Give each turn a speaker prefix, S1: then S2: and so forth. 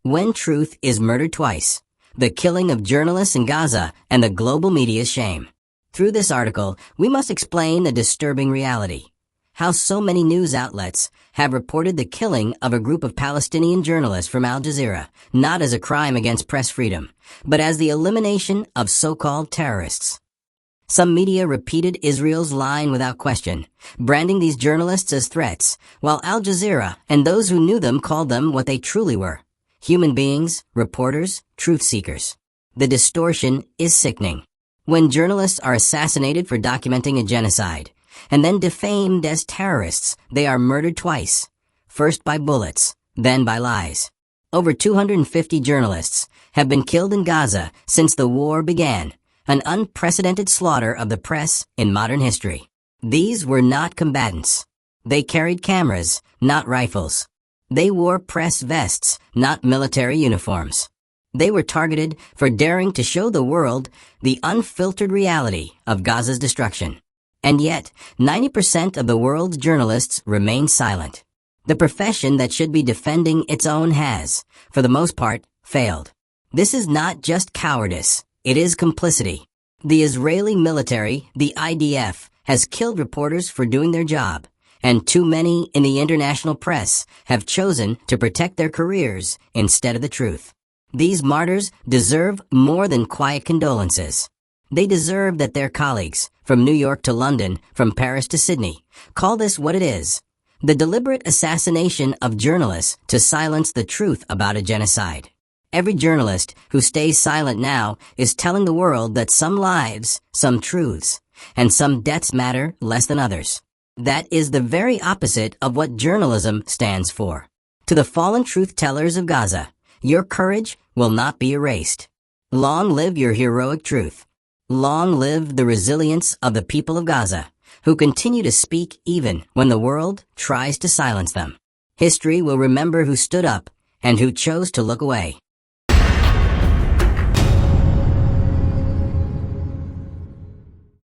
S1: When truth is murdered twice, the killing of journalists in Gaza and the global media's shame. Through this article, we must explain a disturbing reality. How so many news outlets have reported the killing of a group of Palestinian journalists from Al Jazeera, not as a crime against press freedom, but as the elimination of so-called terrorists. Some media repeated Israel's line without question, branding these journalists as threats, while Al Jazeera and those who knew them called them what they truly were: human beings, reporters, truth seekers. The distortion is sickening. When journalists are assassinated for documenting a genocide, and then defamed as terrorists, they are murdered twice, first by bullets, then by lies. Over 250 journalists have been killed in Gaza since the war began, an unprecedented slaughter of the press in modern history. These were not combatants. They carried cameras, not rifles. They wore press vests, not military uniforms. They were targeted for daring to show the world the unfiltered reality of Gaza's destruction. And yet, 90% of the world's journalists remain silent. The profession that should be defending its own has, for the most part, failed. This is not just cowardice, it is complicity. The Israeli military, the IDF, has killed reporters for doing their job, and too many in the international press have chosen to protect their careers instead of the truth. These martyrs deserve more than quiet condolences. They deserve that their colleagues, from New York to London, from Paris to Sydney, call this what it is: the deliberate assassination of journalists to silence the truth about a genocide. Every journalist who stays silent now is telling the world that some lives, some truths, and some deaths matter less than others. That is the very opposite of what journalism stands for. To the fallen truth-tellers of Gaza, your courage will not be erased. Long live your heroic truth. Long live the resilience of the people of Gaza, who continue to speak even when the world tries to silence them. History will remember who stood up and who chose to look away.